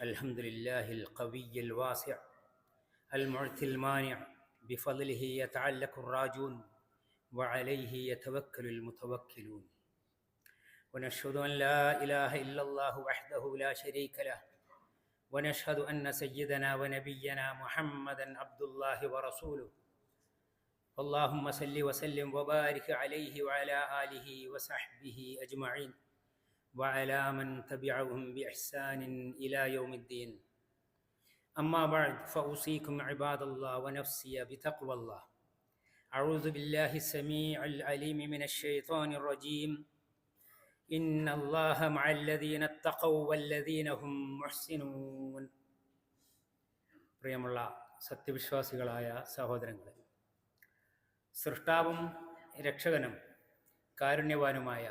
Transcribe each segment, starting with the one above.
الحمد لله القوي الواسع المعطي المانع بفضله يتعلق الراجون وعليه يتوكل المتوكلون ونشهد أن لا إله إلا الله وحده لا شريك له ونشهد أن سيدنا ونبينا محمدا عبد الله ورسوله اللهم صل وسلم وبارك عليه وعلى آله وصحبه أجمعين وعلى من تبعهم بإحسان إلى يوم الدين أما بعد فأوصيكم عباد الله ونفسي بتقوى الله أعوذ بالله السميع العليم من الشيطان الرجيم إن الله مع الذين اتقوا والذين هم محسنون പ്രിയമുള്ള സത്യവിശ്വാസികളായ സഹോദരങ്ങളെ, സൃഷ്ടാവും രക്ഷകനും കാരുണ്യവാനുമായ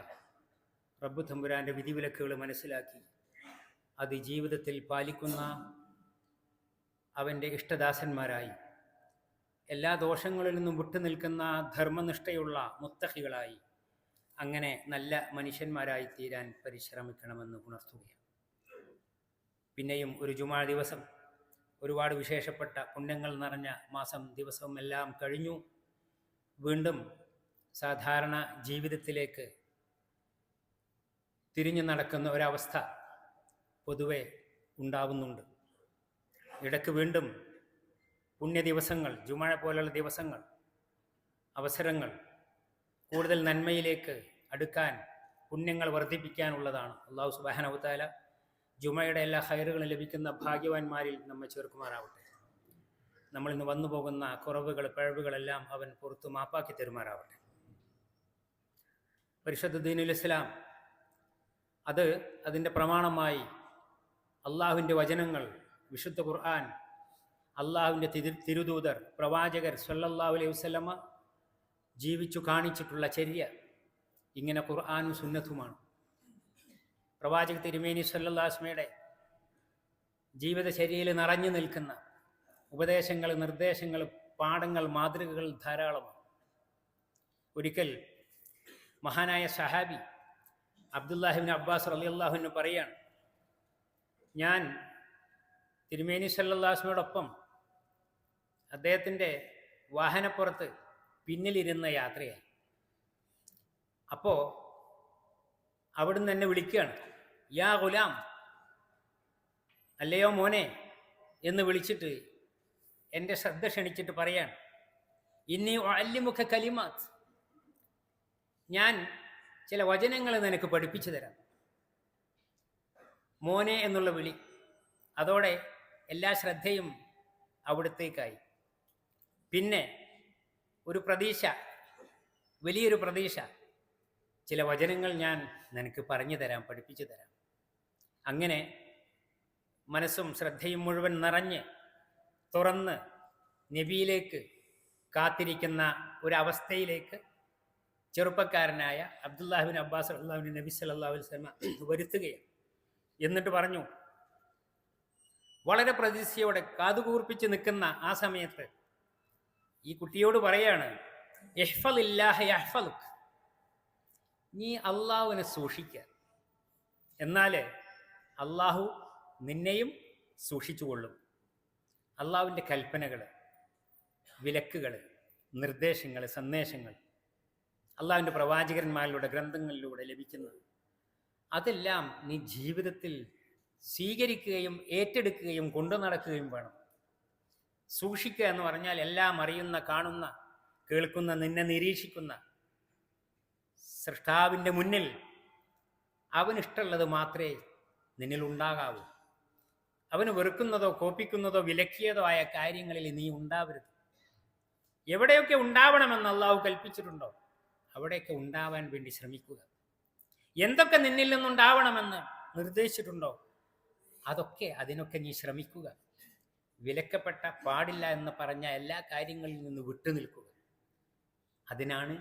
റബ്ബ് തമ്പുരാൻ്റെ വിധിവിലക്കുകൾ മനസ്സിലാക്കി അത് ജീവിതത്തിൽ പാലിക്കുന്ന അവൻ്റെ ഇഷ്ടദാസന്മാരായി, എല്ലാ ദോഷങ്ങളിൽ നിന്നും വിട്ടുനിൽക്കുന്ന ധർമ്മനിഷ്ഠയുള്ള മുത്തഖികളായി, അങ്ങനെ നല്ല മനുഷ്യന്മാരായി തീരാൻ പരിശ്രമിക്കണമെന്ന് ഉണർത്തുകയാണ്. പിന്നെയും ഒരു ജുമാ ദിവസം, ഒരുപാട് വിശേഷപ്പെട്ട പുണ്യങ്ങൾ നിറഞ്ഞ മാസം ദിവസവും എല്ലാം കഴിഞ്ഞു. വീണ്ടും സാധാരണ ജീവിതത്തിലേക്ക് തിരിഞ്ഞു നടക്കുന്ന ഒരവസ്ഥ പൊതുവെ ഉണ്ടാവുന്നുണ്ട്. ഇടയ്ക്ക് വീണ്ടും പുണ്യ ദിവസങ്ങൾ, ജുമാ പോലുള്ള ദിവസങ്ങൾ, അവസരങ്ങൾ കൂടുതൽ നന്മയിലേക്ക് അടുക്കാൻ, പുണ്യങ്ങൾ വർദ്ധിപ്പിക്കാനുള്ളതാണ്. അല്ലാഹു സുബ്ഹാനഹു വ തആല ജുമയുടെ എല്ലാ ഖൈറുകളും ലഭിക്കുന്ന ഭാഗ്യവാന്മാരിൽ നമ്മെ ചേർക്കുമാറാവട്ടെ. നമ്മൾ ഇന്ന് വന്നു പോകുന്ന കുറവുകൾ, പിഴവുകളെല്ലാം അവൻ പുറത്തു മാപ്പാക്കി തരുമാറാവട്ടെ. പരിശുദ്ധ ദീനുൽ ഇസ്ലാം അത് അതിൻ്റെ പ്രമാണമായി അള്ളാഹുവിൻ്റെ വചനങ്ങൾ, വിശുദ്ധ ഖുർആൻ, അള്ളാഹുവിൻ്റെ തിരുദൂതർ, പ്രവാചകർ സ്വല്ലല്ലാഹു അലൈഹി വസല്ലമ ജീവിച്ചു കാണിച്ചിട്ടുള്ള ചര്യ ഇങ്ങനെ ഖുർആനും സുന്നത്തുമാണ്. പ്രവാചക തിരുമേനി സ്വല്ലല്ലാഹു അലൈഹി വസല്ലമയുടെ ജീവിതചര്യയിൽ നിറഞ്ഞു നിൽക്കുന്ന ഉപദേശങ്ങൾ, നിർദ്ദേശങ്ങൾ, പാഠങ്ങൾ, മാതൃകകൾ ധാരാളമാണ്. ഒരിക്കൽ മഹാനായ സഹാബി അബ്ദുല്ലാഹി ഇബ്നു അബ്ബാസ് റളിയല്ലാഹു അൻഹു പറയാണ്, ഞാൻ തിരുമേനി സല്ലല്ലാഹു അലൈഹി വസല്ലമയോടൊപ്പം അദ്ദേഹത്തിൻ്റെ വാഹനപ്പുറത്ത് പിന്നിലിരുന്ന യാത്രയായി. അപ്പോൾ അവിടുന്ന് എന്നെ വിളിക്കുകയാണ്, യാ ഗുലാം, അല്ലയോ മോനെ എന്ന് വിളിച്ചിട്ട് എൻ്റെ ശ്രദ്ധ ക്ഷണിച്ചിട്ട് പറയാണ്, ഇന്നി ഉഅല്ലിമുക കലിമാത്ത്, ഞാൻ ചില വചനങ്ങൾ നിനക്ക് പഠിപ്പിച്ചു തരാം. മോനെ എന്നുള്ള വിളി, അതോടെ എല്ലാ ശ്രദ്ധയും അവിടത്തേക്കായി. പിന്നെ ഒരു പ്രതീക്ഷ, വലിയൊരു പ്രതീക്ഷ, ചില വചനങ്ങൾ ഞാൻ നിനക്ക് പറഞ്ഞു തരാം, പഠിപ്പിച്ചു തരാം. അങ്ങനെ മനസ്സും ശ്രദ്ധയും മുഴുവൻ നിറഞ്ഞ് തുറന്ന് നബിയിലേക്ക് കാത്തിരിക്കുന്ന ഒരവസ്ഥയിലേക്ക് ചെറുപ്പക്കാരനായ അബ്ദുല്ലാഹി ഇബ്നു അബ്ബാസ് റളിയല്ലാഹു അൻഹു നബി സല്ലല്ലാഹു അലൈഹി വസല്ലം വരുത്തുകയാണ്. എന്നിട്ട് പറഞ്ഞു, വളരെ പ്രതീക്ഷയോടെ കാതുകൂർപ്പിച്ച് നിൽക്കുന്ന ആ സമയത്ത് ഈ കുട്ടിയോട് പറയാണ്, ഇഹ്ഫളില്ലാഹ യഹ്ഫളുക്, നീ അള്ളാഹുവിനെ സൂക്ഷിക്കുക, എന്നാൽ അള്ളാഹു നിന്നെയും സൂക്ഷിച്ചുകൊള്ളും. അള്ളാഹുവിൻ്റെ കൽപ്പനകൾ, വിലക്കുകൾ, നിർദ്ദേശങ്ങൾ, സന്ദേശങ്ങൾ അള്ളാഹുവിൻ്റെ പ്രവാചകന്മാരിലൂടെ, ഗ്രന്ഥങ്ങളിലൂടെ ലഭിക്കുന്നത്, അതെല്ലാം നീ ജീവിതത്തിൽ സ്വീകരിക്കുകയും ഏറ്റെടുക്കുകയും കൊണ്ടു നടക്കുകയും വേണം. സൂക്ഷിക്കുക എന്ന് പറഞ്ഞാൽ എല്ലാം അറിയുന്ന, കാണുന്ന, കേൾക്കുന്ന, നിന്നെ നിരീക്ഷിക്കുന്ന സൃഷ്ടാവിൻ്റെ മുന്നിൽ അവനിഷ്ടമുള്ളത് മാത്രമേ നിന്നിൽ ഉണ്ടാകാവൂ. അവന് വെറുക്കുന്നതോ കോപ്പിക്കുന്നതോ വിലക്കിയതോ ആയ കാര്യങ്ങളിൽ നീ ഉണ്ടാവരുത്. എവിടെയൊക്കെ ഉണ്ടാവണമെന്ന് അള്ളാഹു കൽപ്പിച്ചിട്ടുണ്ടോ അവിടെയൊക്കെ ഉണ്ടാവാൻ വേണ്ടി ശ്രമിക്കുക. എന്തൊക്കെ നിന്നിൽ നിന്നുണ്ടാവണമെന്ന് നിർദ്ദേശിച്ചിട്ടുണ്ടോ അതിനൊക്കെ നീ ശ്രമിക്കുക. വിലക്കപ്പെട്ട, പാടില്ല എന്ന് പറഞ്ഞ എല്ലാ കാര്യങ്ങളിൽ നിന്ന് വിട്ടുനിൽക്കുക. അതിനാണ്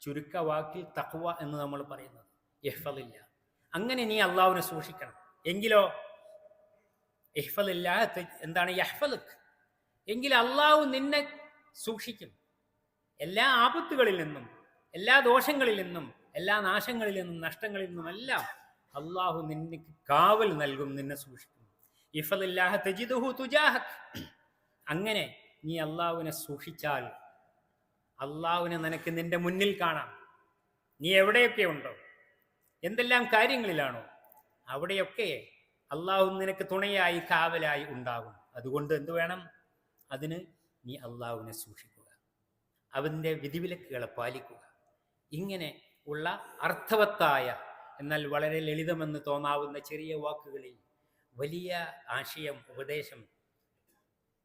ചുരുക്കവാക്കിൽ തഖ്വ എന്ന് നമ്മൾ പറയുന്നത്. ഇഹ്ഫളില്ല, അങ്ങനെ നീ അള്ളാഹുവിനെ സൂക്ഷിക്കണം. എങ്കിലോ ഇഹ്ഫളില്ല എന്താണ്? യഹ്ഫളുക്, എങ്കിൽ അള്ളാഹു നിന്നെ സൂക്ഷിക്കും. എല്ലാ ആപത്തുകളിൽ നിന്നും, എല്ലാ ദോഷങ്ങളിൽ നിന്നും, എല്ലാ നാശങ്ങളിൽ നിന്നും, നഷ്ടങ്ങളിൽ നിന്നുമെല്ലാം അള്ളാഹു നിനക്ക് കാവൽ നൽകും, നിന്നെ സൂക്ഷിക്കും. ഇഫ്ളില്ലാഹ തജിദുഹു തുജാഹക്. അങ്ങനെ നീ അള്ളാഹുവിനെ സൂക്ഷിച്ചാൽ അള്ളാഹുവിനെ നിനക്ക് നിന്റെ മുന്നിൽ കാണാം. നീ എവിടെയൊക്കെ ഉണ്ടോ, എന്തെല്ലാം കാര്യങ്ങളിലാണോ, അവിടെയൊക്കെ അള്ളാഹു നിനക്ക് തുണയായി കാവലായി ഉണ്ടാകും. അതുകൊണ്ട് എന്തു വേണം? അതിന് നീ അള്ളാഹുവിനെ സൂക്ഷിക്കുക, അവൻ്റെ വിധിവിലക്കുകളെ പാലിക്കുക. ഇങ്ങനെ ഉള്ള അർത്ഥവത്തായ എന്നാൽ വളരെ ലളിതമെന്ന് തോന്നാവുന്ന ചെറിയ വാക്കുകളിൽ വലിയ ആശയം, ഉപദേശം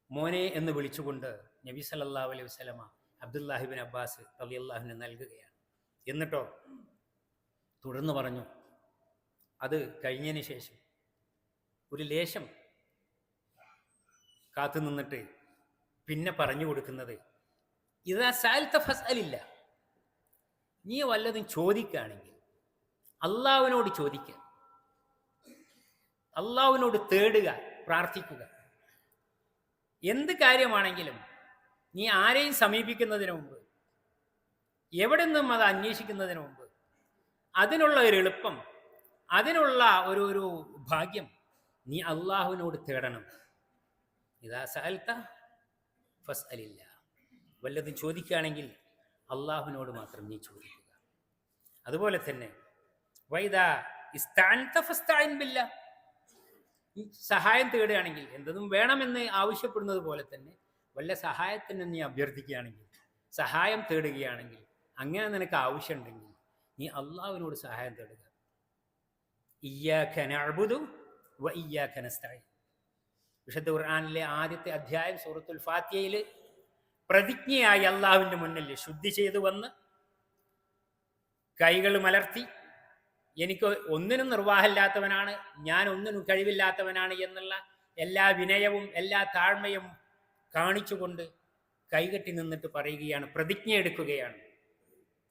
മോനെ എന്ന് വിളിച്ചുകൊണ്ട് നബി സല്ലല്ലാഹു അലൈഹി വസല്ലമ അബ്ദുല്ലാഹിബിൻ അബ്ബാസ് റളിയല്ലാഹുവിന് നൽകുകയാണ്. എന്നിട്ടോ തുടർന്ന് പറഞ്ഞു, അത് കഴിഞ്ഞതിന് ശേഷം ഒരു ലേശം കാത്തു നിന്നിട്ട് പിന്നെ പറഞ്ഞു കൊടുക്കുന്നത്, ഇതാ സഅൽത ഫസ്അലില്ല. നീ വല്ലതും ചോദിക്കുകയാണെങ്കിൽ അള്ളാഹുവിനോട് ചോദിക്കുക, അള്ളാഹുവിനോട് തേടുക, പ്രാർത്ഥിക്കുക. എന്ത് കാര്യമാണെങ്കിലും നീ ആരെയും സമീപിക്കുന്നതിന് മുമ്പ്, എവിടെ നിന്നും അത് അന്വേഷിക്കുന്നതിന് മുമ്പ് അതിനുള്ള ഒരു എളുപ്പം, അതിനുള്ള ഒരു ഭാഗ്യം നീ അള്ളാഹുവിനോട് തേടണം. ഇതാ സഅൽത ഫസ്അലില്ല. വല്ലതും ചോദിക്കുകയാണെങ്കിൽ അള്ളാഹുവിനോട് മാത്രം നീ ചോദിക്കുക. അതുപോലെ തന്നെ വൈദാ ഇസ്തഅൻത ഫസ്തഇൻ ബില്ലാഹ്. സഹായം തേടുകയാണെങ്കിൽ, എന്തെന്നും വേണമെന്ന് ആവശ്യപ്പെടുന്നത് പോലെ തന്നെ വല്ല സഹായത്തിന് നീ അഭ്യർത്ഥിക്കുകയാണെങ്കിൽ, സഹായം തേടുകയാണെങ്കിൽ, അങ്ങനെ നിനക്ക് ആവശ്യമുണ്ടെങ്കിൽ നീ അള്ളാഹുവിനോട് സഹായം തേടുക. ഇയ്യാക നഅ്ബുദു വ ഇയ്യാക നസ്തഈൻ. വിശുദ്ധ ഖുർആനിലെ ആദ്യത്തെ അധ്യായം സൂറത്തുൽ ഫാത്തിഹയിൽ പ്രതിജ്ഞയായി അള്ളാഹുവിൻ്റെ മുന്നിൽ ശുദ്ധി ചെയ്തു വന്ന് കൈകൾ മലർത്തി, എനിക്ക് ഒന്നിനും നിർവാഹമില്ലാത്തവനാണ്, ഞാൻ ഒന്നിനും കഴിവില്ലാത്തവനാണ് എന്നുള്ള എല്ലാ വിനയവും എല്ലാ താഴ്മയും കാണിച്ചുകൊണ്ട് കൈകെട്ടി നിന്നിട്ട് പറയുകയാണ്, പ്രതിജ്ഞ എടുക്കുകയാണ്,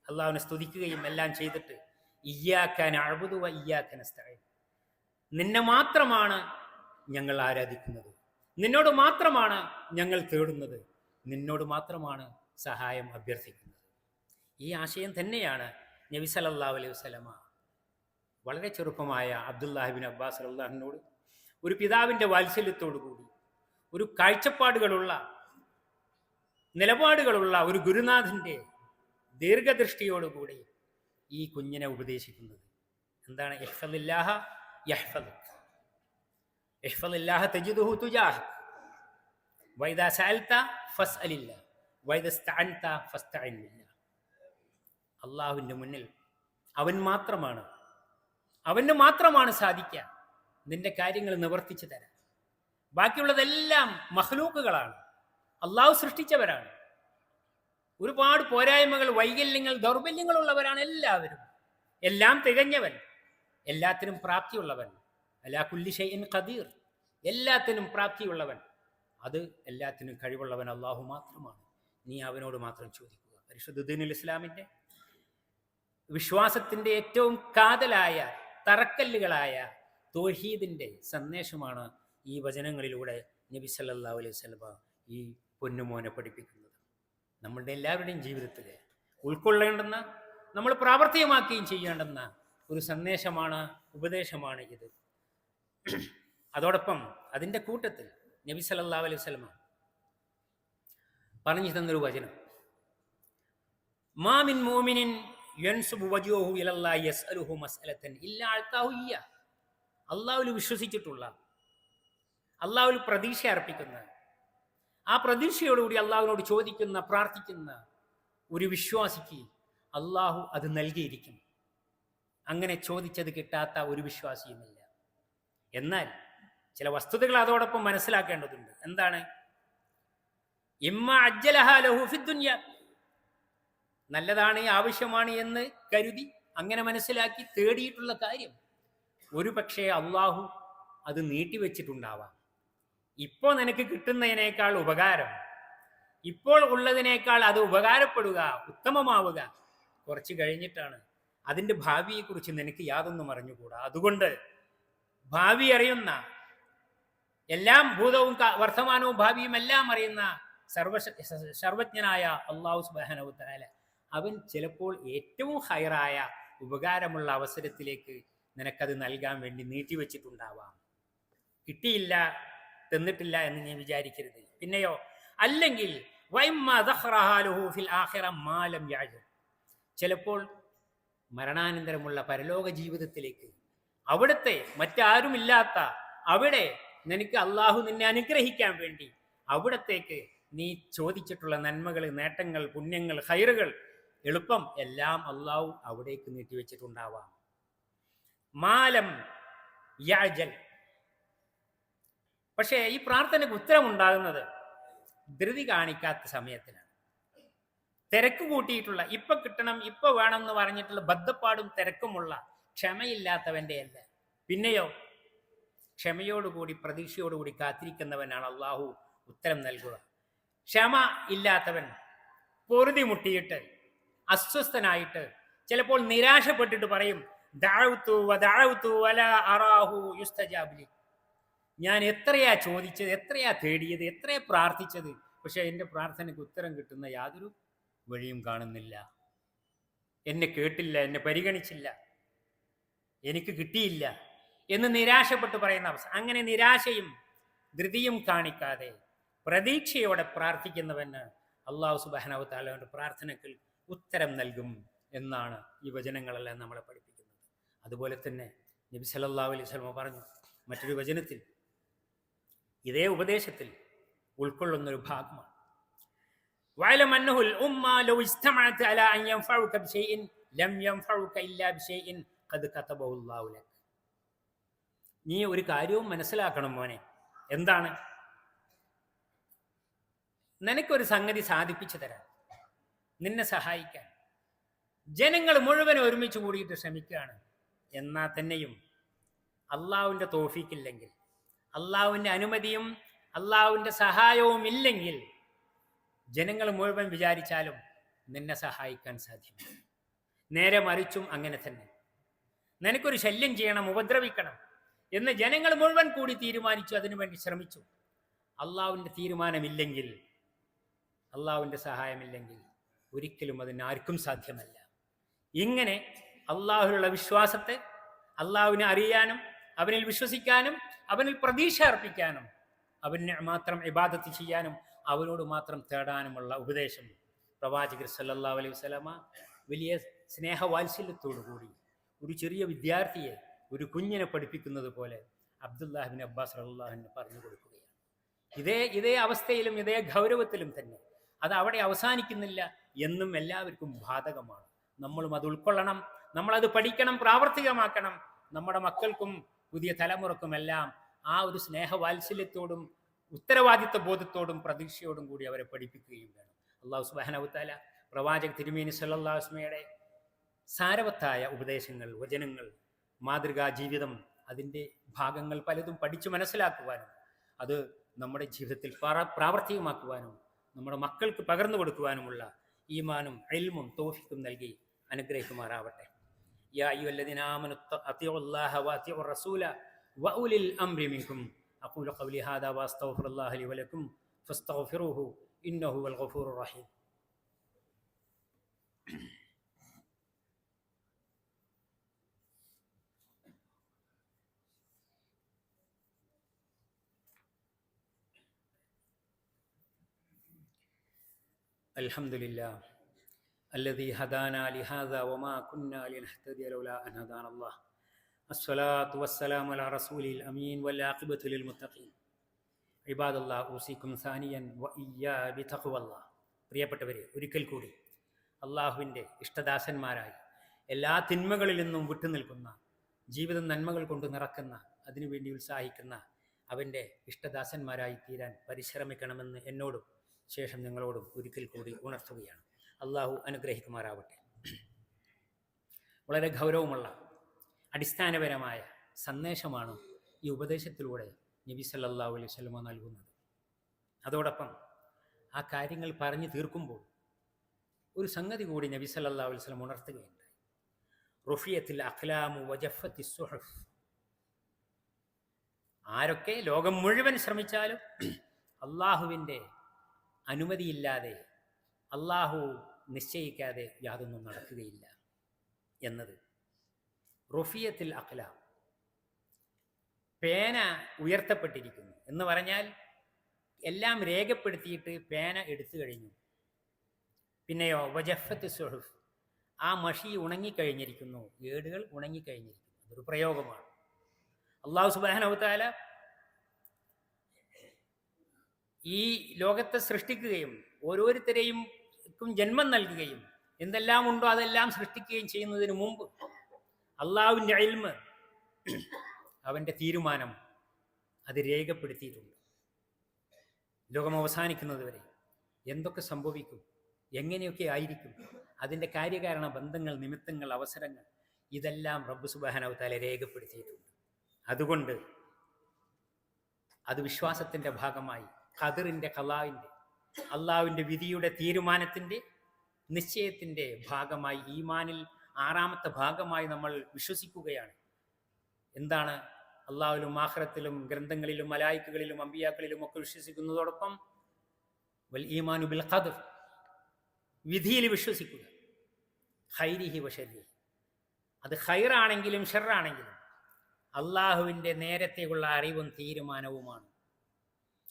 അള്ളാഹുവിനെ സ്തുതിക്കുകയും എല്ലാം ചെയ്തിട്ട് ഇയ്യാക നഅ്ബുദു വ ഇയ്യാക നസ്തഈൻ. നിന്നെ മാത്രമാണ് ഞങ്ങൾ ആരാധിക്കുന്നത്, നിന്നോട് മാത്രമാണ് ഞങ്ങൾ തേടുന്നത്, നിന്നോട് മാത്രമാണ് സഹായം അഭ്യർത്ഥിക്കുന്നത്. ഈ ആശയം തന്നെയാണ് നബി സല്ലല്ലാഹു അലൈഹി വസല്ലമ വളരെ ചെറുപ്പമായ അബ്ദുല്ലാഹിബിൻ അബ്ബാസ് റളിയല്ലാഹുവിനോട് ഒരു പിതാവിൻ്റെ വാത്സല്യത്തോടു കൂടി, ഒരു കാഴ്ചപ്പാടുകളുള്ള നിലപാടുകളുള്ള ഒരു ഗുരുനാഥൻ്റെ ദീർഘദൃഷ്ടിയോടുകൂടി ഈ കുഞ്ഞിനെ ഉപദേശിക്കുന്നത്. എന്താണ്? ഇഹ്ഫളില്ലാഹ യഹ്ഫളുക, ഇഹ്ഫളില്ലാഹ തജിദുഹു തുജാഹക്, വൈദാ സഅൽത ഫസ്അലില്ലാഹ്, വൈദാ ഇസ്തഅൻത ഫസ്തഇൻ ബില്ലാഹ്. അള്ളാഹുവിൻ്റെ മുന്നിൽ അവന് മാത്രമാണ് സാധിക്കുക നിന്റെ കാര്യങ്ങൾ നിവർത്തിച്ചു തരാൻ. ബാക്കിയുള്ളതെല്ലാം മഖ്ലൂക്കുകളാണ്, അള്ളാഹു സൃഷ്ടിച്ചവരാണ്. ഒരുപാട് പോരായ്മകൾ, വൈകല്യങ്ങൾ, ദൗർബല്യങ്ങളുള്ളവരാണ് എല്ലാവരും. എല്ലാം തികഞ്ഞവൻ, എല്ലാത്തിനും പ്രാപ്തിയുള്ളവൻ, അലാ കുല്ലി ഷൈഇൻ ഖദീർ, എല്ലാത്തിനും പ്രാപ്തിയുള്ളവൻ, അത് എല്ലാത്തിനും കഴിവുള്ളവൻ അള്ളാഹു മാത്രമാണ്. നീ അവനോട് മാത്രം ചോദിക്കുക. പരിശുദ്ധ ദീനുൽ ഇസ്ലാമിൻ്റെ വിശ്വാസത്തിൻ്റെ ഏറ്റവും കാതലായ തറക്കല്ലുകളായ തൗഹീദിൻ്റെ സന്ദേശമാണ് ഈ വചനങ്ങളിലൂടെ നബി സല്ലല്ലാഹു അലൈഹി വസല്ലമ ഈ പൊന്നുമോനെ പഠിപ്പിക്കുന്നത്. നമ്മളുടെ എല്ലാവരുടെയും ജീവിതത്തിൽ ഉൾക്കൊള്ളേണ്ടുന്ന, നമ്മൾ പ്രാവർത്തികമാക്കുകയും ചെയ്യേണ്ടുന്ന ഒരു സന്ദേശമാണ്, ഉപദേശമാണ് ഇത്. അതോടൊപ്പം അതിൻ്റെ കൂട്ടത്തിൽ നബി സല്ലല്ലാഹു അലൈഹി വസല്ലമ പറഞ്ഞു തന്നൊരു വചനം, മാ മിൻ മുഅ്മിനിൻ യൻസുബു വജ്ഹുഹു ഇലല്ലാഹി യസ്അലുഹു മസ്അലതൻ ഇല്ലാ അഅതാഹു ഇയ്യാ. അള്ളാഹുവിൽ വിശ്വസിച്ചിട്ടുള്ള, അള്ളാഹുവിൽ പ്രതീക്ഷ അർപ്പിക്കുന്ന, ആ പ്രതീക്ഷയോടുകൂടി അള്ളാഹുവിനോട് ചോദിക്കുന്ന, പ്രാർത്ഥിക്കുന്ന ഒരു വിശ്വാസിക്ക് അള്ളാഹു അത് നൽകിയിരിക്കും. അങ്ങനെ ചോദിച്ചത് കിട്ടാത്ത ഒരു വിശ്വാസിയുമില്ല. എന്നാൽ ചില വസ്തുതകൾ അതോടൊപ്പം മനസ്സിലാക്കേണ്ടതുണ്ട്. എന്താണ്? ഇമ്മ അജ്ജലഹാ ലഹു ഫിദ്ദുനിയ, നല്ലതാണ്, ആവശ്യമാണ് എന്ന് കരുതി അങ്ങനെ മനസ്സിലാക്കി തേടിയിട്ടുള്ള കാര്യം ഒരു പക്ഷേ അള്ളാഹു അത് നീട്ടിവെച്ചിട്ടുണ്ടാവാം. ഇപ്പോൾ നിനക്ക് കിട്ടുന്നതിനേക്കാൾ ഉപകാരം, ഇപ്പോൾ ഉള്ളതിനേക്കാൾ അത് ഉപകാരപ്പെടുക, ഉത്തമമാവുക കുറച്ച് കഴിഞ്ഞിട്ടാണ്. അതിൻ്റെ ഭാവിയെക്കുറിച്ച് നിനക്ക് യാതൊന്നും അറിഞ്ഞുകൂടാ. അതുകൊണ്ട് ഭാവി അറിയുന്ന, എല്ലാം ഭൂതവും വർത്തമാനവും ഭാവിയും എല്ലാം അറിയുന്ന സർവജ്ഞനായ അള്ളാഹു സുബ്ഹാനഹു വ തആല അവൻ ചിലപ്പോൾ ഏറ്റവും ഹൈറായ ഉപകാരമുള്ള അവസരത്തിലേക്ക് നിനക്കത് നൽകാൻ വേണ്ടി നീട്ടിവെച്ചിട്ടുണ്ടാവാം. കിട്ടിയില്ല, തന്നിട്ടില്ല എന്ന് നീ വിചാരിക്കരുത്. പിന്നെയോ, അല്ലെങ്കിൽ ചിലപ്പോൾ മരണാനന്തരമുള്ള പരലോക ജീവിതത്തിലേക്ക്, അവിടുത്തെ മറ്റാരുമില്ലാത്ത അവിടെ നിനക്ക് അള്ളാഹു നിന്നെ അനുഗ്രഹിക്കാൻ വേണ്ടി അവിടത്തേക്ക് നീ ചോദിച്ചിട്ടുള്ള നന്മകൾ, നേട്ടങ്ങൾ, പുണ്യങ്ങൾ, ഖൈറുകൾ, എളുപ്പം എല്ലാം അള്ളാഹു അവിടേക്ക് നീട്ടിവെച്ചിട്ടുണ്ടാവാം. മാലം യാജൽ. പക്ഷേ ഈ പ്രാർത്ഥനയ്ക്ക് ഉത്തരമുണ്ടാകുന്നത് ധൃതി കാണിക്കാത്ത സമയത്തിലാണ്. തിരക്ക് കൂട്ടിയിട്ടുള്ള, ഇപ്പൊ കിട്ടണം, ഇപ്പൊ വേണം എന്ന് പറഞ്ഞിട്ടുള്ള ബദ്ധപ്പാടും തിരക്കുമുള്ള ക്ഷമയില്ലാത്തവന്റെ അല്ല. പിന്നെയോ ക്ഷമയോടുകൂടി പ്രതീക്ഷയോടുകൂടി കാത്തിരിക്കുന്നവനാണ് അള്ളാഹു ഉത്തരം നൽകുക. ക്ഷമ ഇല്ലാത്തവൻ പൊറുതി മുട്ടിയിട്ട് അസ്വസ്ഥനായിട്ട് ചിലപ്പോൾ നിരാശപ്പെട്ടിട്ട് പറയും, ദഅഉതു വദഅഉതു വലാ അറാഹു യുസ്തജാബ് ലി. ഞാൻ എത്രയാ ചോദിച്ചത്, എത്രയാ തേടിയത്, എത്രയാ പ്രാർത്ഥിച്ചത്, പക്ഷെ എൻ്റെ പ്രാർത്ഥനയ്ക്ക് ഉത്തരം കിട്ടുന്ന യാതൊരു വഴിയും കാണുന്നില്ല. എന്നെ കേട്ടില്ല, എന്നെ പരിഗണിച്ചില്ല, എനിക്ക് കിട്ടിയില്ല എന്ന് നിരാശപ്പെട്ട് പറയുന്ന അവസ്ഥ. അങ്ങനെ നിരാശയും ധൃതിയും കാണിക്കാതെ പ്രതീക്ഷയോടെ പ്രാർത്ഥിക്കുന്നവന് അള്ളാഹു സുബ്ഹാനഹു വ തആലയുടെ പ്രാർത്ഥനയ്ക്ക് ഉത്തരം നൽകും എന്നാണ് ഈ വചനങ്ങളെല്ലാം നമ്മളെ പഠിപ്പിക്കുന്നത്. അതുപോലെ തന്നെ നബി സല്ലല്ലാഹു അലൈഹി വസല്ലം പറഞ്ഞു മറ്റൊരു വചനത്തിൽ, ഇതേ ഉപദേശത്തിൽ ഉൾക്കൊള്ളുന്നൊരു ഭാഗമാണ്, വഅലം അന്നഹുൽ ഉമ്മ ലൗ ഇസ്തമഅത് അലാ അൻ യൻഫഉക ബിശൈഇൻ ലം യൻഫഉക ഇല്ലാ ബിശൈഇൻ ഖദ് കതബഹു അല്ലാഹു ലക. നീ ഒരു കാര്യവും മനസ്സിലാക്കണം മോനെ. എന്താണ്? നിനക്കൊരു സംഗതി സാധിപ്പിച്ചു തരാൻ, നിന്നെ സഹായിക്കാൻ ജനങ്ങൾ മുഴുവൻ ഒരുമിച്ച് കൂടിയിട്ട് ശ്രമിക്കുകയാണ്. എന്നാൽ തന്നെയും അള്ളാഹുവിൻ്റെ തൗഫീഖില്ലെങ്കിൽ, അള്ളാഹുവിൻ്റെ അനുമതിയും അള്ളാഹുവിൻ്റെ സഹായവും ഇല്ലെങ്കിൽ ജനങ്ങൾ മുഴുവൻ വിചാരിച്ചാലും നിന്നെ സഹായിക്കാൻ സാധ്യമല്ല. നേരെ മറിച്ചും അങ്ങനെ തന്നെ. നിനക്കൊരു ശല്യം ചെയ്യണം, ഉപദ്രവിക്കണം എന്ന് ജനങ്ങൾ മുഴുവൻ കൂടി തീരുമാനിച്ചു, അതിനുവേണ്ടി ശ്രമിച്ചു. അള്ളാഹുവിൻ്റെ തീരുമാനമില്ലെങ്കിൽ, അള്ളാഹുവിൻ്റെ സഹായമില്ലെങ്കിൽ ഒരിക്കലും അതിനാർക്കും സാധ്യമല്ല. ഇങ്ങനെ അള്ളാഹുവിലുള്ള വിശ്വാസത്തെ, അള്ളാഹുവിനെ അറിയാനും അവനിൽ വിശ്വസിക്കാനും അവനിൽ പ്രതീക്ഷ അർപ്പിക്കാനും അവനെ മാത്രം ഇബാദത്ത് ചെയ്യാനും അവനോട് മാത്രം തേടാനുമുള്ള ഉപദേശം പ്രവാചകർ സല്ലല്ലാഹു അലൈഹി വസല്ലമ വലിയ സ്നേഹവാത്സല്യത്തോടു കൂടി ഒരു ചെറിയ വിദ്യാർത്ഥിയെ, ഒരു കുഞ്ഞിനെ പഠിപ്പിക്കുന്നത് പോലെ അബ്ദുല്ലാഹ് ഇബ്നു അബ്ബാസ് റളിയല്ലാഹു അൻഹു പറഞ്ഞു കൊടുക്കുകയാണ്. ഇതേ അവസ്ഥയിലും ഇതേ ഗൗരവത്തിലും തന്നെ അത് അവിടെ അവസാനിക്കുന്നില്ല എന്നും എല്ലാവർക്കും ബാധകമാണ്. നമ്മളും അത് ഉൾക്കൊള്ളണം, നമ്മളത് പഠിക്കണം, പ്രാവർത്തികമാക്കണം. നമ്മുടെ മക്കൾക്കും പുതിയ തലമുറക്കുമെല്ലാം ആ ഒരു സ്നേഹവാത്സല്യത്തോടും ഉത്തരവാദിത്വ ബോധത്തോടും പ്രതീക്ഷയോടും കൂടി അവരെ പഠിപ്പിക്കുകയും വേണം. അല്ലാഹു സുബ്ഹാനഹു വ തആല പ്രവാചക തിരുമേനി സല്ലല്ലാഹു അലൈഹി വസല്ലമയുടെ സാരവത്തായ ഉപദേശങ്ങൾ, വചനങ്ങൾ, മാതൃകാ ജീവിതം, അതിൻ്റെ ഭാഗങ്ങൾ പലതും പഠിച്ചു മനസ്സിലാക്കുവാനും അത് നമ്മുടെ ജീവിതത്തിൽ പ്രാവർത്തികമാക്കുവാനും നമ്മുടെ മക്കൾക്ക് പകർന്നു കൊടുക്കുവാനുമുള്ള ഈമാനും ഇൽമും തൗഫീഖും നൽകി അനുഗ്രഹിക്കുമാറാവട്ടെ. യാ അയ്യുഹല്ലദീന ആമനു അത്തിഉല്ലാഹ വഅത്തിഉർ റസൂല വഉലിൽ അംരി മിൻകും. അഖൂലു ഖൗലി ഹാദാ വഅസ്തഗ്ഫിറുല്ലാഹ ലി വലക്കും ഫസ്തഗ്ഫിറൂഹു ഇന്നഹു വൽ ഗഫൂറുർ റഹീം. അൽഹംദുലില്ലാഹ് الذي هدانا لهذا وما كنا لنهتدي لولا أن هدانا الله. الصلاة والسلام على رسوله الأمين والعاقبة للمتقين. عباد الله أوصيكم ثانيا وإياي بتقوى الله. പ്രിയപ്പെട്ടവരെ, ഒരിക്കൽ കൂടി അള്ളാഹുവിൻ്റെ ഇഷ്ടദാസന്മാരായി എല്ലാ തിന്മകളിൽ നിന്നും വിട്ടുനിൽക്കുന്ന, ജീവിതം നന്മകൾ കൊണ്ട് നിറക്കുന്ന, അതിനുവേണ്ടി ഉത്സാഹിക്കുന്ന അവൻ്റെ ഇഷ്ടദാസന്മാരായി തീരാൻ പരിശ്രമിക്കണമെന്ന് എന്നോടും ശേഷം നിങ്ങളോടും ഒരിക്കൽ കൂടി ഉണർത്തുകയാണ്. അള്ളാഹു അനുഗ്രഹിക്കുമാറാവട്ടെ. വളരെ ഗൗരവമുള്ള അടിസ്ഥാനപരമായ സന്ദേശമാണ് ഈ ഉപദേശത്തിലൂടെ നബി സല്ലല്ലാഹു അലൈഹി വസല്ലം നൽകുന്നത്. അതോടൊപ്പം ആ കാര്യങ്ങൾ പറഞ്ഞു തീർക്കുമ്പോൾ ഒരു സംഗതി കൂടി നബി സല്ലല്ലാഹു അലൈഹി വസല്ലം ഉണർത്തുകയുണ്ടായി. റുഫിയത്തിൽ അഖ്ലാമു വജഫത്തി സുഹഫ്. ആരൊക്കെ ലോകം മുഴുവൻ ശ്രമിച്ചാലും അള്ളാഹുവിൻ്റെ അനുമതിയില്ലാതെ, അള്ളാഹു നിശ്ചയിക്കാതെ യാതൊന്നും നടക്കുകയില്ല എന്നത് റുഫിയത്തിൽ അഖ്ലാം, പേന ഉയർത്തപ്പെട്ടിരിക്കുന്നു എന്ന് പറഞ്ഞാൽ എല്ലാം രേഖപ്പെടുത്തിയിട്ട് പേന എടുത്തു കഴിഞ്ഞു. പിന്നെയോ വജഫത്ത് സുഹുഫ്, ആ മഷി ഉണങ്ങിക്കഴിഞ്ഞിരിക്കുന്നു, ഏടുകൾ ഉണങ്ങിക്കഴിഞ്ഞിരിക്കുന്നു. അതൊരു പ്രയോഗമാണ്. അല്ലാഹു സുബ്ഹാനഹു വ തആല ഈ ലോകത്തെ സൃഷ്ടിക്കുകയും ഓരോരുത്തരെയും ജന്മം നൽകുകയും എന്തെല്ലാം ഉണ്ടോ അതെല്ലാം സൃഷ്ടിക്കുകയും ചെയ്യുന്നതിന് മുമ്പ് അള്ളാഹുവിൻ്റെ ഇൽമ്, അവൻ്റെ തീരുമാനം അത് രേഖപ്പെടുത്തിയിട്ടുണ്ട്. ലോകം അവസാനിക്കുന്നത് വരെ എന്തൊക്കെ സംഭവിക്കും, എങ്ങനെയൊക്കെ ആയിരിക്കും, അതിൻ്റെ കാര്യകാരണ ബന്ധങ്ങൾ, നിമിത്തങ്ങൾ, അവസരങ്ങൾ, ഇതെല്ലാം റബ്ബ് സുബ്ഹാനഹു വ തആല രേഖപ്പെടുത്തിയിട്ടുണ്ട്. അതുകൊണ്ട് അത് വിശ്വാസത്തിൻ്റെ ഭാഗമായി, ഖദറിൻ്റെ, ഖലാഇൻ്റെ, അള്ളാഹുവിൻ്റെ വിധിയുടെ തീരുമാനത്തിൻ്റെ, നിശ്ചയത്തിൻ്റെ ഭാഗമായി, ഈമാനിൽ ആറാമത്തെ ഭാഗമായി നമ്മൾ വിശ്വസിക്കുകയാണ്. എന്താണ്? അള്ളാഹുവിലും ആഖിറത്തിലും ഗ്രന്ഥങ്ങളിലും മലായിക്കുകളിലും അമ്പിയാക്കളിലും ഒക്കെ വിശ്വസിക്കുന്നതോടൊപ്പം വൽ ഈമാനു ബിൽ ഖദർ, വിധിയിൽ വിശ്വസിക്കുക. ഖൈരിഹി വ ശർരിഹി, അത് ഖൈറാണെങ്കിലും ഷർറാണെങ്കിലും അള്ളാഹുവിൻ്റെ നേരത്തെയുള്ള അറിവും തീരുമാനവുമാണ്.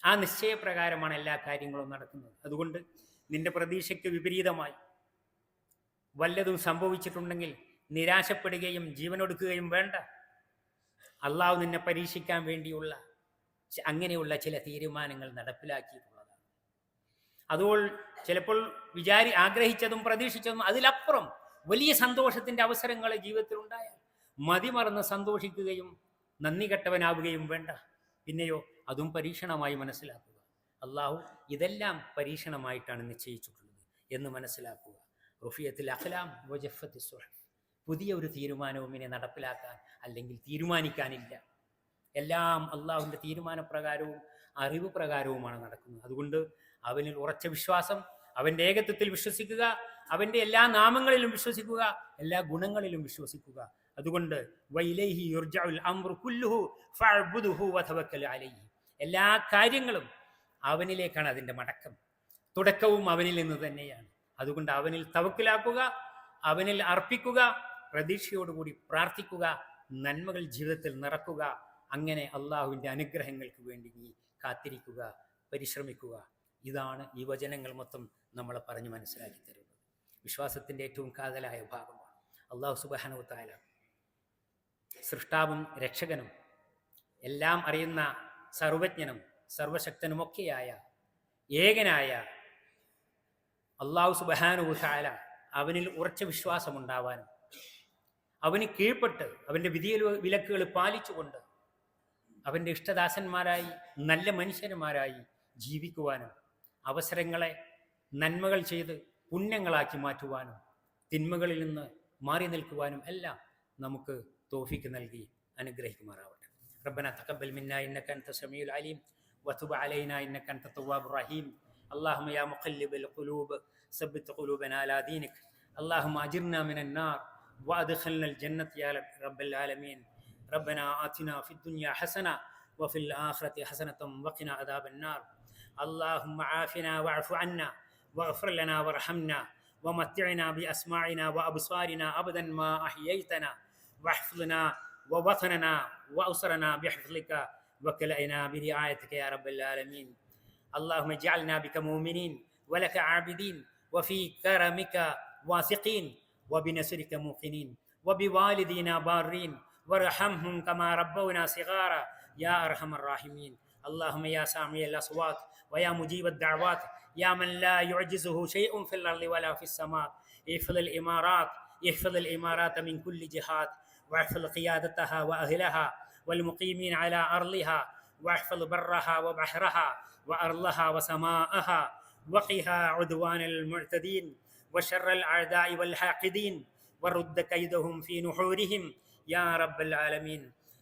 ആ നിശ്ചയപ്രകാരമാണ് എല്ലാ കാര്യങ്ങളും നടക്കുന്നത്. അതുകൊണ്ട് നിന്റെ പ്രതീക്ഷയ്ക്ക് വിപരീതമായി വല്ലതും സംഭവിച്ചിട്ടുണ്ടെങ്കിൽ നിരാശപ്പെടുകയും ജീവനൊടുക്കുകയും വേണ്ട. അള്ളാഹു നിന്നെ പരീക്ഷിക്കാൻ വേണ്ടിയുള്ള അങ്ങനെയുള്ള ചില തീരുമാനങ്ങൾ നടപ്പിലാക്കിയിട്ടുള്ളതാണ്. അതുകൊണ്ട് ചിലപ്പോൾ ആഗ്രഹിച്ചതും പ്രതീക്ഷിച്ചതും അതിലപ്പുറം വലിയ സന്തോഷത്തിൻ്റെ അവസരങ്ങൾ ജീവിതത്തിൽ ഉണ്ടായാൽ മതിമറന്ന് സന്തോഷിക്കുകയും നന്ദി കെട്ടവനാവുകയും വേണ്ട. പിന്നെയോ അതും പരീക്ഷണമായി മനസ്സിലാക്കുക. അള്ളാഹു ഇതെല്ലാം പരീക്ഷണമായിട്ടാണ് നിശ്ചയിച്ചിട്ടുള്ളത് എന്ന് മനസ്സിലാക്കുക. റുഫിയത്തിൽ അഖ്ലാം വജഫത്തി സുഹഫ്, പുതിയ ഒരു തീരുമാനവും ഇനി നടപ്പിലാക്കാൻ അല്ലെങ്കിൽ തീരുമാനിക്കാനില്ല. എല്ലാം അള്ളാഹുവിൻ്റെ തീരുമാനപ്രകാരവും അറിവ് പ്രകാരവുമാണ് നടക്കുന്നത്. അതുകൊണ്ട് അവനിൽ ഉറച്ച വിശ്വാസം, അവൻ്റെ ഏകത്വത്തിൽ വിശ്വസിക്കുക, അവൻ്റെ എല്ലാ നാമങ്ങളിലും വിശ്വസിക്കുക, എല്ലാ ഗുണങ്ങളിലും വിശ്വസിക്കുക. അതുകൊണ്ട് വഇലൈഹി യുർജഉൽ അംറു കുല്ലുഹു ഫഅബ്ദുഹു വതവക്കൽ അലൈഹി, എല്ലാ കാര്യങ്ങളും അവനിലേക്കാണ് അതിൻ്റെ മടക്കം, തുടക്കവും അവനിൽ നിന്ന് തന്നെയാണ്. അതുകൊണ്ട് അവനിൽ തവക്കുലാക്കുക, അവനിൽ അർപ്പിക്കുക, പ്രതീക്ഷയോടുകൂടി പ്രാർത്ഥിക്കുക, നന്മകൾ ജീവിതത്തിൽ നിറക്കുക. അങ്ങനെ അള്ളാഹുവിൻ്റെ അനുഗ്രഹങ്ങൾക്ക് വേണ്ടി നീ കാത്തിരിക്കുക, പരിശ്രമിക്കുക. ഇതാണ് ഈ വചനങ്ങൾ മൊത്തം നമ്മളെ പറഞ്ഞ് മനസ്സിലാക്കി തരുന്നത്. വിശ്വാസത്തിൻ്റെ ഏറ്റവും കാതലായ ഭാഗമാണ്. അള്ളാഹു സുബ്ഹാനഹു വ തആല സൃഷ്ടാവും രക്ഷകനും എല്ലാം അറിയുന്ന സർവജ്ഞനും സർവശക്തനുമൊക്കെയായ ഏകനായ അള്ളാഹു സുബ്ഹാനഹു വ തആല അവനിൽ ഉറച്ച വിശ്വാസമുണ്ടാവാനും അവന് കീഴ്പ്പെട്ട് അവൻ്റെ വിലക്കുകൾ പാലിച്ചുകൊണ്ട് അവൻ്റെ ഇഷ്ടദാസന്മാരായി നല്ല മനുഷ്യന്മാരായി ജീവിക്കുവാനും അവസരങ്ങളെ നന്മകൾ ചെയ്ത് പുണ്യങ്ങളാക്കി മാറ്റുവാനും തിന്മകളിൽ നിന്ന് മാറി നിൽക്കുവാനും എല്ലാം നമുക്ക് തൗഫീഖ് നൽകി അനുഗ്രഹിക്കുമാറാവട്ടെ. റബ്ബന തഖബ്ബൽ മിന്നാ ഇന്നക അൻത സമീഉൽ അലീം വതുബ് അലൈനാ ഇന്നക അൻത തവ്വാബുർ റഹീം. اللهم يا مقلب القلوب ثبت قلوبنا على دينك. اللهم أجرنا من النار وأدخلنا الجنة يا رب العالمين. ربنا آتنا في الدنيا حسنة وفي الآخرة حسنة وقنا عذاب النار. اللهم عافنا واعف عنا واغفر لنا وارحمنا ومتعنا بأسماعنا وأبصارنا أبدا ما أحييتنا واحفظنا ووطننا وأسرنا بحفظك وكلئنا برعايتك يا رب العالمين. اللهم اجعلنا بك مؤمنين ولك عابدين وفي كرمك واثقين وبنصرك موقنين وبوالدينا بارين وارحمهم كما ربونا صغارا يا أرحم الراحمين. اللهم يا سامع الأصوات ويا مجيب الدعوات يا من لا يعجزه شيء في الأرض ولا في السماء، احفظ الإمارات من كل جهات واحفظ قيادتها وأهلها والمقيمين على أرضها واحفظ برها وبحرها وأرضها وسماءها وقها عدوان المعتدين وشر الأعداء والحاقدين ورد كيدهم في نحورهم يا رب العالمين.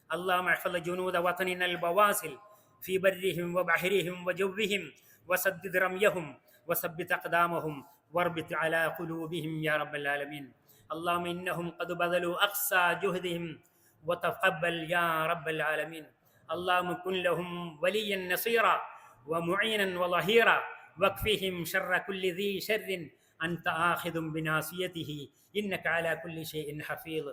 اللهم احفظ جنود وطننا البواسل في برهم وبحرهم وجوهم وسدد رميهم وثبت أقدامهم واربط على قلوبهم يا رب العالمين. اللهم إنهم قد بذلوا أقصى جهدهم وتقبل يا رب العالمين. اللهم كن لهم وليا نصيرا ومعينا وظهيرا واكفهم شر كل ذي شر أنت آخذ بناصيته إنك على كل شيء حفيظ.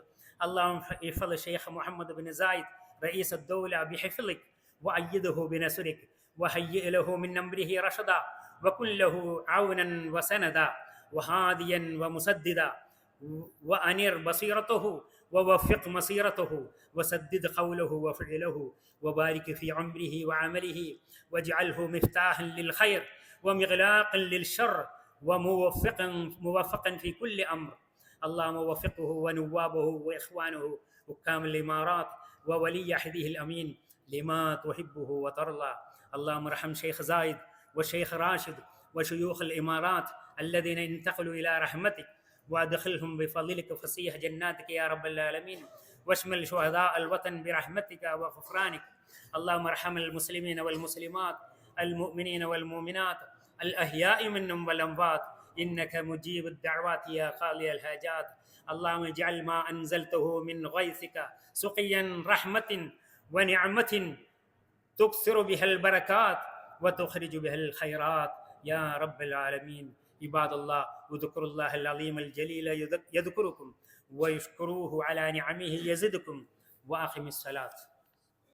اللهم احفظ الشيخ محمد بن زايد رئيس الدولة بحفظك، وأيده بنصرك، وهيئ له من أمره رشدا، وكن له عونا وسندا، وهاديا ومسددا، وأنر بصيرته، ووفق مصيرته، وسدد قوله وفعله، وبارك في عمره وعمله، واجعله مفتاحا للخير ومغلاقا للشر، موفقا في كل أمر. اللهم وفقه ونوابه وإخوانه حكام الإمارات وولي عهده الأمين لما تحبه وترضى. اللهم ارحم شيخ زايد والشيخ راشد وشيوخ الإمارات الذين انتقلوا إلى رحمتك، وادخلهم بفضلك فسيح جناتك يا رب العالمين، واشمل شهداء الوطن برحمتك وغفرانك. اللهم ارحم المسلمين والمسلمات، المؤمنين والمؤمنات، الأحياء منهم والأموات، إنك مجيب الدعوات يا قاضي الحاجات. اللهم اجعل ما أنزلته من غيثك سقيا رحمة ونعمة تكثر بها البركات وتخرج بها الخيرات يا رب العالمين. عباد الله، واذكروا الله العظيم الجليل يذكركم، واشكروه على نعمه يزدكم، وأقم الصلاة.